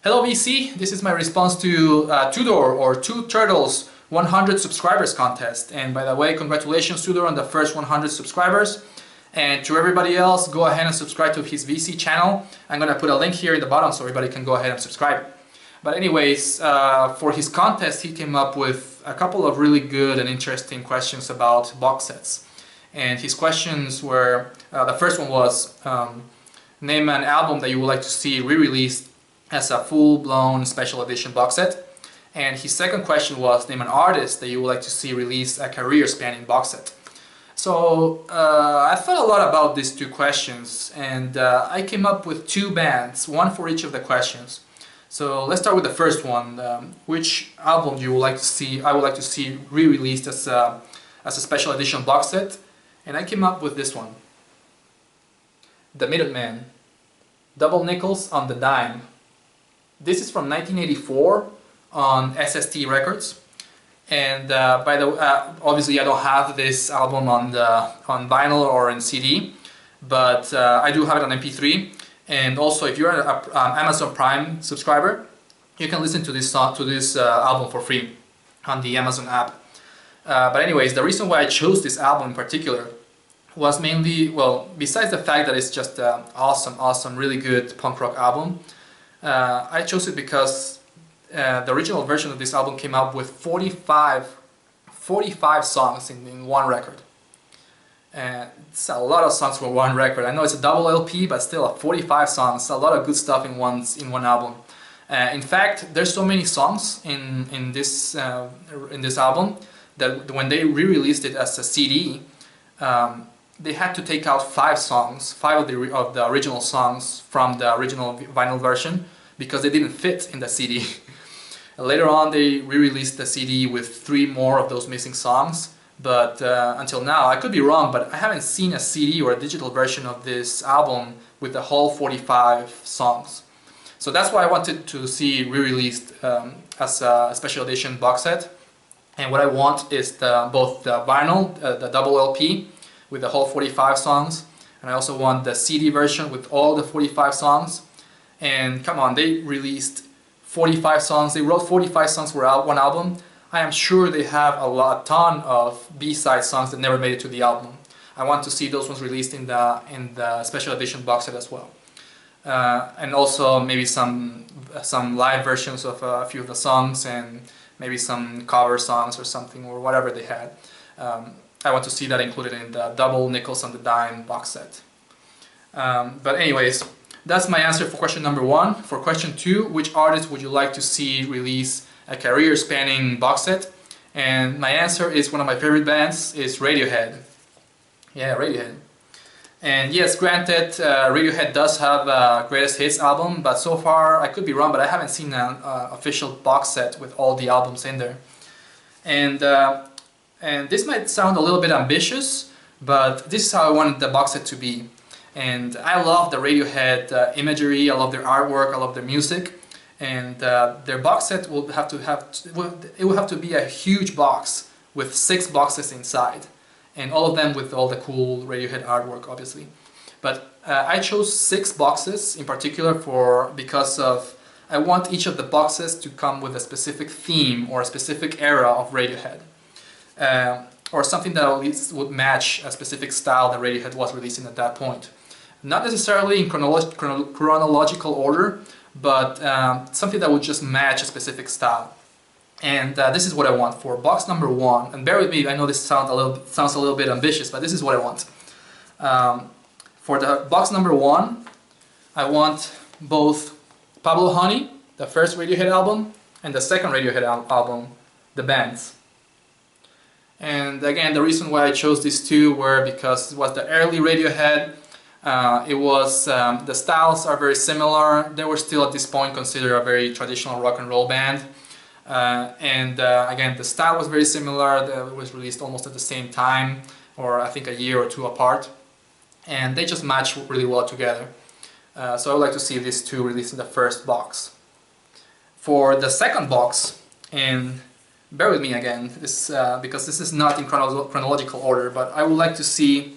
Hello VC, this is my response to Tudor or Two Turtles 100 subscribers contest. And by the way, congratulations Tudor on the first 100 subscribers. And to everybody else, go ahead and subscribe to his VC channel. I'm gonna put a link here in the bottom so everybody can go ahead and subscribe. But anyways, for his contest he came up with a couple of really good and interesting questions about box sets. And his questions were, the first one was, name an album that you would like to see re-released as a full-blown special edition box set. And his second question was, name an artist that you would like to see release a career-spanning box set. So I thought a lot about these two questions, and I came up with two bands, one for each of the questions. So let's start with the first one. Which album you would like to see? I would like to see re-released as a special edition box set, and I came up with this one: the Minutemen, Double Nickels on the Dime. This is from 1984 on SST Records, and obviously I don't have this album on vinyl or in CD, but I do have it on MP3. And also, if you're an Amazon Prime subscriber, you can listen to this album for free on the Amazon app. But anyways, the reason why I chose this album in particular was mainly, well, besides the fact that it's just an awesome, really good punk rock album, I chose it because the original version of this album came out with 45 songs in one record. It's a lot of songs for one record. I know it's a double LP, but still 45 songs, a lot of good stuff in one album. In fact, there's so many songs in this album that when they re-released it as a CD, they had to take out 5 songs, 5 of the original songs from the original vinyl version, because they didn't fit in the CD. Later on they re-released the CD with 3 more of those missing songs, but until now, I could be wrong, but I haven't seen a CD or a digital version of this album with the whole 45 songs. So that's why I wanted to see re-released as a special edition box set. And what I want is both the vinyl, the double LP with the whole 45 songs, and I also want the CD version with all the 45 songs. And come on, they released 45 songs, they wrote 45 songs for one album. I am sure they have a ton of B-side songs that never made it to the album. I want to see those ones released in the special edition box set as well. And also maybe some live versions of a few of the songs, and maybe some cover songs or something, or whatever they had. I want to see that included in the Double Nickels on the Dime box set. But anyways, that's my answer for question number 1. For question 2, which artist would you like to see release a career-spanning box set? And my answer is one of my favorite bands, is Radiohead. Yeah, Radiohead. And yes, granted, Radiohead does have a Greatest Hits album, but so far, I could be wrong, but I haven't seen an official box set with all the albums in there. And this might sound a little bit ambitious, but this is how I wanted the box set to be. And I love the Radiohead imagery, I love their artwork, I love their music. And their box set will have to be a huge box with 6 boxes inside, and all of them with all the cool Radiohead artwork, obviously. But I chose 6 boxes in particular because I want each of the boxes to come with a specific theme or a specific era of Radiohead, or something that at least would match a specific style that Radiohead was releasing at that point. Not necessarily in chronological order, but something that would just match a specific style. And this is what I want for box number 1. And bear with me, I know this sounds a little bit ambitious, but this is what I want. For the box number 1, I want both Pablo Honey, the first Radiohead album, and the second Radiohead album, The Bands. And again, the reason why I chose these two were because it was the early Radiohead. The styles are very similar. They were still at this point considered a very traditional rock and roll band. Again, the style was very similar. It was released almost at the same time, or I think a year or 2 apart. And they just match really well together. So I would like to see these two released in the first box. For the second box, and bear with me again, because this is not in chronological order, but I would like to see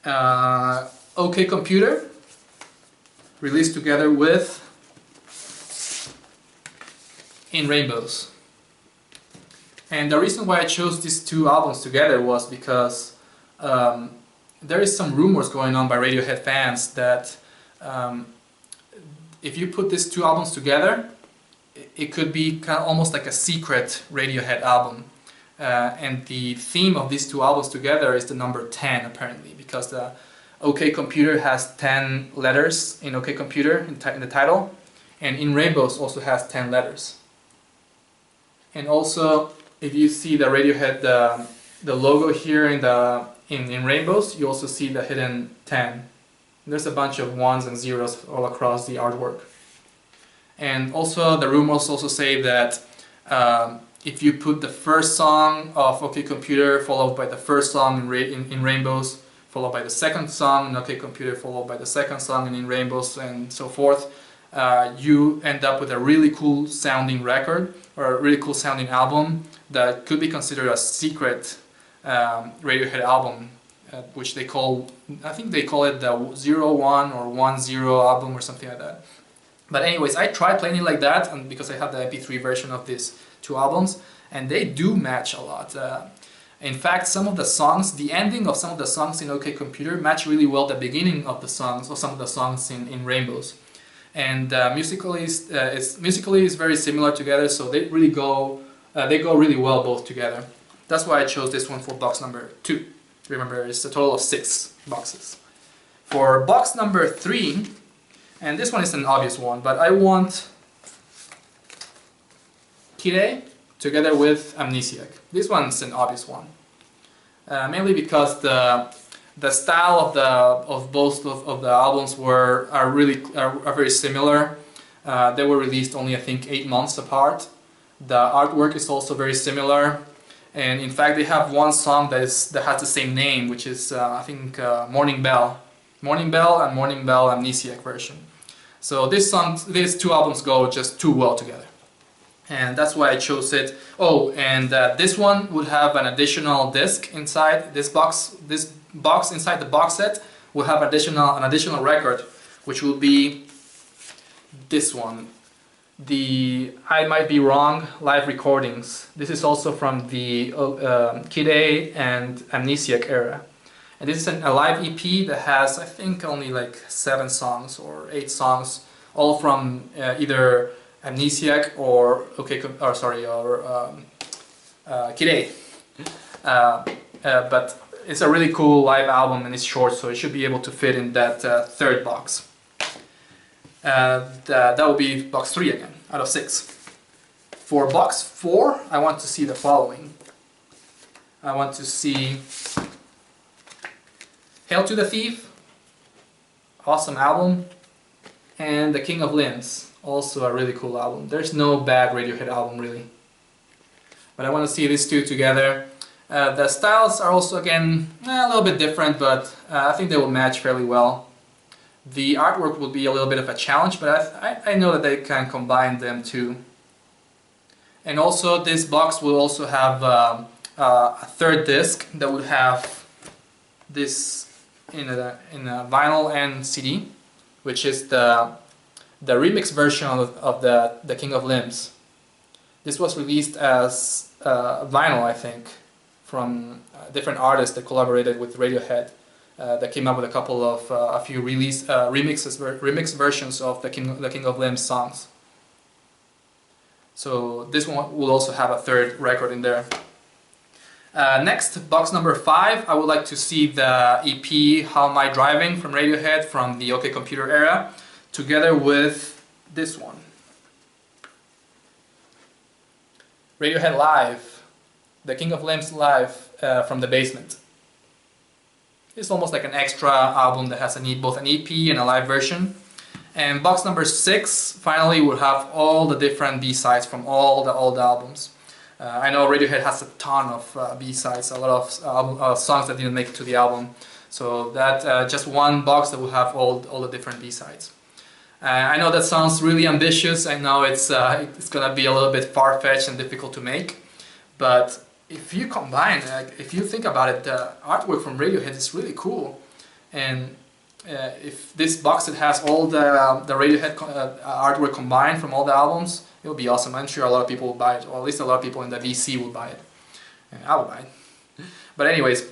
OK Computer released together with In Rainbows. And the reason why I chose these two albums together was because there is some rumors going on by Radiohead fans that if you put these two albums together, it could be kind of almost like a secret Radiohead album. And the theme of these two albums together is the number 10 apparently, because the OK Computer has 10 letters in OK Computer in the title, and In Rainbows also has 10 letters. And also, if you see the Radiohead, the logo here in Rainbows, you also see the hidden 10. There's a bunch of ones and zeros all across the artwork. And also, the rumors also say that if you put the first song of OK Computer followed by the first song in Rainbows, followed by the second song in OK Computer, followed by the second song in Rainbows, and so forth, you end up with a really cool sounding record, or a really cool sounding album that could be considered a secret Radiohead album, which they call, I think they call it the 01 or 10 album or something like that. But anyways, I tried playing it like that, and because I have the MP3 version of these two albums, and they do match a lot. In fact, some of the songs, the ending of some of the songs in OK Computer match really well the beginning of the songs, or some of the songs in Rainbows. And musically is very similar together, so they go really well both together. That's why I chose this one for box number 2. Remember, it's a total of 6 boxes. For box number 3, and this one is an obvious one, but I want Kire together with Amnesiac. This one's an obvious one, mainly because the style of both of the albums are very similar. They were released only, I think, 8 months apart. The artwork is also very similar, and in fact they have one song that has the same name, which is I think Morning Bell and Morning Bell Amnesiac version. So these two albums go just too well together, and that's why I chose it. Oh, and this one would have an additional disc inside this box. This box inside the box set will have an additional record, which will be this one, the I Might Be Wrong live recordings. This is also from the Kid A and Amnesiac era, and this is a live EP that has, I think, only like 7 songs or 8 songs, all from either Amnesiac or Kid A. But it's a really cool live album, and it's short, so it should be able to fit in that third box. That will be box 3 again, out of 6. For box 4, I want to see the following. I want to see Hail to the Thief, awesome album, and The King of Limbs, also a really cool album. There's no bad Radiohead album, really. But I want to see these two together. The styles are also, again, a little bit different, but I think they will match fairly well. The artwork will be a little bit of a challenge, but I know that they can combine them too. And also, this box will also have a third disc that would have this in a vinyl and CD, which is the remix version of the King of Limbs. This was released as vinyl, I think, from different artists that collaborated with Radiohead, that came up with a couple of a few remix versions of the King of Limbs songs. So this one will also have a third record in there. Next, box number 5, I would like to see the EP How Am I Driving from Radiohead from the OK Computer era, together with this one, Radiohead Live, the King of Limbs Live from the Basement. It's almost like an extra album that has both an EP and a live version. And box number 6, finally, will have all the different B-sides from all the old albums. I know Radiohead has a ton of B-sides, a lot of songs that didn't make it to the album. So that just one box that will have all the different B-sides. I know that sounds really ambitious. I know it's gonna be a little bit far-fetched and difficult to make, but if you combine, if you think about it, the artwork from Radiohead is really cool, and if this box that has all the Radiohead artwork combined from all the albums, it would be awesome. I'm sure a lot of people will buy it, or at least a lot of people in the VC will buy it. I will buy it. But anyways,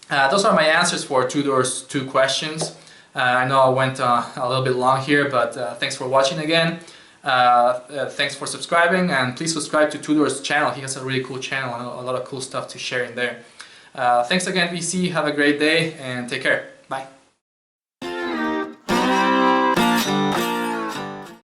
those are my answers for Tudor's 2 questions. I know I went a little bit long here, but thanks for watching again. Thanks for subscribing, and please subscribe to Tudor's channel. He has a really cool channel and a lot of cool stuff to share in there. Thanks again, VC. Have a great day and take care. Bye.